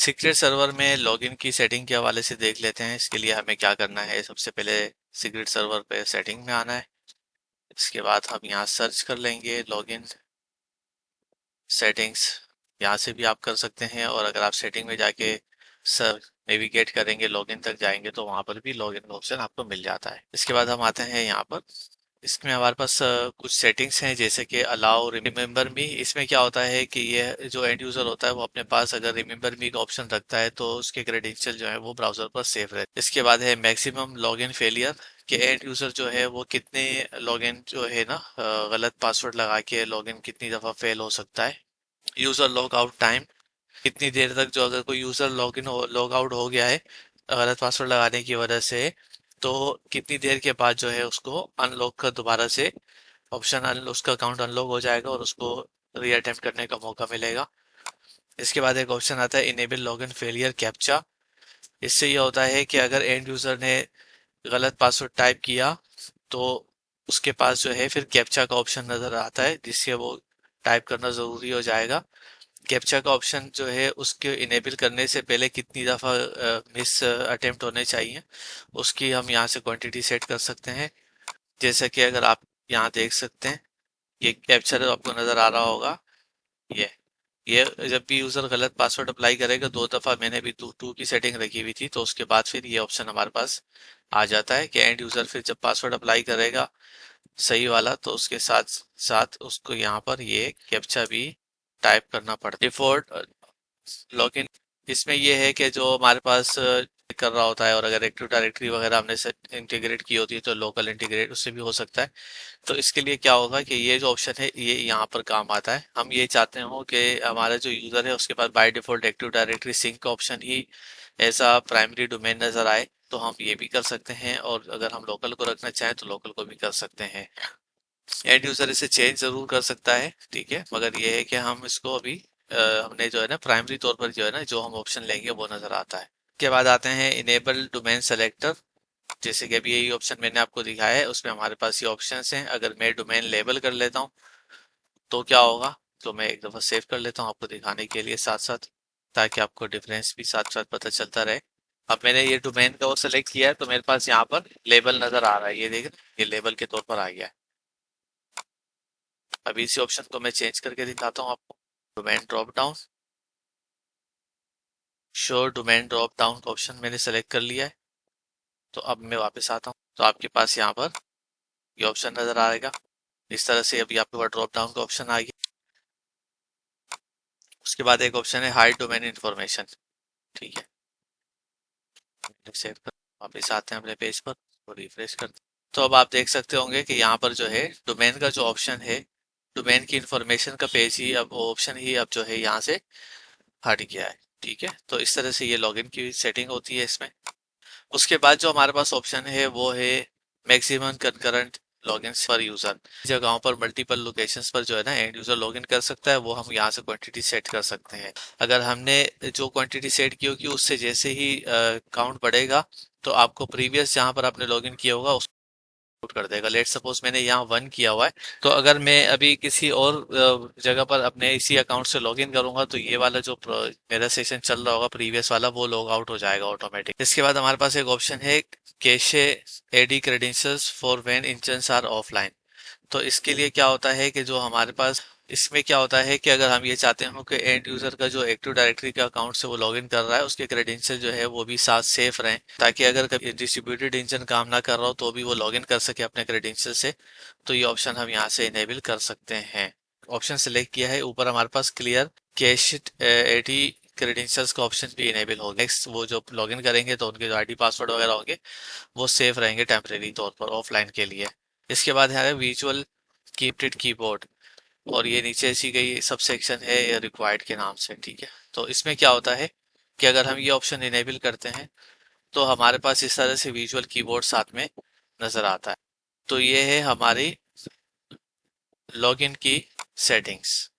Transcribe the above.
Secret server में login की setting के हवाले से देख लेते हैं। इसके लिए हमें क्या करना है, सबसे पहले सीक्रेट सर्वर पे सेटिंग में आना है। इसके बाद हम यहाँ सर्च कर लेंगे लॉगिन सेटिंग्स। यहाँ से भी आप कर सकते हैं, और अगर आप सेटिंग में जाके सर नेविगेट करेंगे, लॉगिन तक जाएंगे, तो वहाँ पर भी लॉगिन का ऑप्शन आपको मिल जाता है। इसके बाद हम आते हैं यहाँ पर। इसमें हमारे पास कुछ सेटिंग्स हैं, जैसे कि अलाउ रिमेम्बर मी। इसमें क्या होता है कि ये जो एंड यूजर होता है वो अपने पास अगर रिमेम्बर मी का ऑप्शन रखता है तो उसके क्रेडेंशियल जो है वो ब्राउजर पर सेव रहते हैं। इसके बाद है मैक्सिमम लॉगिन फेलियर, कि एंड यूजर जो है वो कितने लॉगिन जो है ना गलत पासवर्ड लगा के लॉगिन कितनी दफा फेल हो सकता है। यूजर लॉग आउट टाइम, कितनी देर तक जो अगर कोई यूजर लॉग आउट हो गया है गलत पासवर्ड लगाने की वजह से, तो कितनी देर के बाद जो है उसको अनलॉक कर दोबारा से ऑप्शन उसका अकाउंट अनलॉक हो जाएगा और उसको रीअटेम्प्ट करने का मौका मिलेगा। इसके बाद एक ऑप्शन आता है इनेबल लॉगिन फेलियर कैप्चा। इससे ये होता है कि अगर एंड यूजर ने गलत पासवर्ड टाइप किया तो उसके पास जो है फिर कैप्चा का ऑप्शन नजर आता है, जिससे वो टाइप करना जरूरी हो जाएगा। कैप्चा का ऑप्शन जो है उसके इनेबल करने से पहले कितनी दफ़ा मिस अटेम्प्ट होने चाहिए उसकी हम यहाँ से क्वांटिटी सेट कर सकते हैं। जैसा कि अगर आप यहाँ देख सकते हैं, ये कैप्चा जो आपको नज़र आ रहा होगा, ये ये जब भी यूज़र गलत पासवर्ड अप्लाई करेगा, 2 दफ़ा मैंने भी टू की सेटिंग रखी हुई थी, तो उसके बाद फिर ये ऑप्शन हमारे पास आ जाता है कि एंड यूज़र फिर जब पासवर्ड अप्लाई करेगा सही वाला, तो उसके साथ साथ उसको यहाँ पर ये कैप्चा भी टाइप करना पड़ता है। डिफॉल्ट लॉगिन इसमें ये है कि जो हमारे पास कर रहा होता है, और अगर एक्टिव डायरेक्टरी वगैरह हमने इंटीग्रेट की होती है तो लोकल इंटीग्रेट उससे भी हो सकता है। तो इसके लिए क्या होगा कि ये जो ऑप्शन है ये यहाँ पर काम आता है। हम ये चाहते हो कि हमारा जो यूजर है उसके पास by default active directory sync का ऑप्शन ही ऐसा प्राइमरी डोमेन नजर आए, तो हम ये भी कर सकते हैं, और अगर हम लोकल को रखना चाहें तो लोकल को भी कर सकते हैं। एंड यूजर इसे चेंज जरूर कर सकता है, ठीक है, मगर ये है कि हम इसको अभी हमने जो है ना प्राइमरी तौर पर जो है ना जो हम ऑप्शन लेंगे वो नजर आता है। उसके बाद आते हैं इनेबल डोमेन सेलेक्टर। जैसे कि अभी यही ऑप्शन मैंने आपको दिखाया है, उसमें हमारे पास ये ऑप्शंस हैं। अगर मैं डोमेन लेबल कर लेता हूँ तो क्या होगा, तो मैं एक दफ़ा सेव कर लेता हूँ आपको दिखाने के लिए साथ साथ, ताकि आपको डिफरेंस भी साथ साथ पता चलता रहे। अब मैंने ये डोमेन का वो सेलेक्ट किया है, तो मेरे पास यहाँ पर लेबल नजर आ रहा है, ये देख रहे हैं? ये लेबल के तौर पर आ गया है। अभी इसी ऑप्शन को मैं चेंज करके दिखाता हूँ आपको। Domain drop down, show domain drop down का ऑप्शन मैंने सेलेक्ट कर लिया है। तो अब मैं वापस आता हूँ, तो आपके पास यहाँ पर ये ऑप्शन नजर आएगा। इस तरह से अभी आपके पास ड्रॉप डाउन का ऑप्शन आ गया। उसके बाद एक ऑप्शन है हाइड डोमेन इन्फॉर्मेशन, ठीक है। सेव कर वापस आते हैं अपने पेज पर, तो रिफ्रेश करते हैं। तो अब आप देख सकते होंगे कि यहाँ पर जो है डोमेन का जो ऑप्शन है, डोमेन की इंफॉर्मेशन का पेज ही अब ऑप्शन ही अब जो है यहाँ से हट गया है, ठीक है। तो इस तरह से ये लॉगिन की सेटिंग होती है इसमें। उसके बाद जो हमारे पास ऑप्शन है वो है मैक्सिमम कंकरेंट लॉगिन पर यूजर। जगहों पर मल्टीपल लोकेशंस पर जो है ना एंड यूजर लॉगिन कर सकता है, वो हम यहाँ से क्वांटिटी सेट कर सकते हैं। अगर हमने जो क्वांटिटी सेट की होगी उससे जैसे ही काउंट बढ़ेगा, तो आपको प्रीवियस जहाँ पर आपने लॉगिन किया होगा आउट कर देगा। लेट सपोज मैंने यहाँ 1 किया हुआ है, तो अगर मैं अभी किसी और जगह पर अपने इसी अकाउंट से लॉगिन करूंगा तो ये वाला जो मेरा सेशन चल रहा होगा प्रीवियस वाला, वो लॉग आउट हो जाएगा ऑटोमेटिक। इसके बाद हमारे पास एक ऑप्शन है cache AD credentials for when engines are offline. तो इसके लिए क्या होता है कि जो हमारे पास इसमें क्या होता है कि अगर हम ये चाहते हो कि एंड यूजर का जो एक्टिव डायरेक्टरी के अकाउंट से वो लॉगिन कर रहा है उसके क्रेडेंशियल जो है वो भी साथ सेफ रहें, ताकि अगर कभी डिस्ट्रीब्यूटेड इंजन काम ना कर रहा हो तो भी वो लॉगिन कर सके अपने क्रेडेंशियल से। तो ये ऑप्शन हम यहाँ से इनेबल कर सकते हैं। ऑप्शन सिलेक्ट किया है, ऊपर हमारे पास क्लियर कैश एटी क्रेडेंशियल्स का ऑप्शन भी इनेबल हो गया। नेक्स्ट वो जो लॉगिन करेंगे तो उनके जो आईडी पासवर्ड वगैरह होंगे वो सेफ रहेंगे टेम्परेरी तौर पर ऑफलाइन के लिए। इसके बाद है विजुअल कीप्टेड कीबोर्ड, और ये नीचे ऐसी गई सब सेक्शन है रिक्वायर्ड के नाम से, ठीक है। तो इसमें क्या होता है कि अगर हम ये ऑप्शन इनेबल करते हैं तो हमारे पास इस तरह से विजुअल कीबोर्ड साथ में नजर आता है। तो ये है हमारी लॉगिन की सेटिंग्स।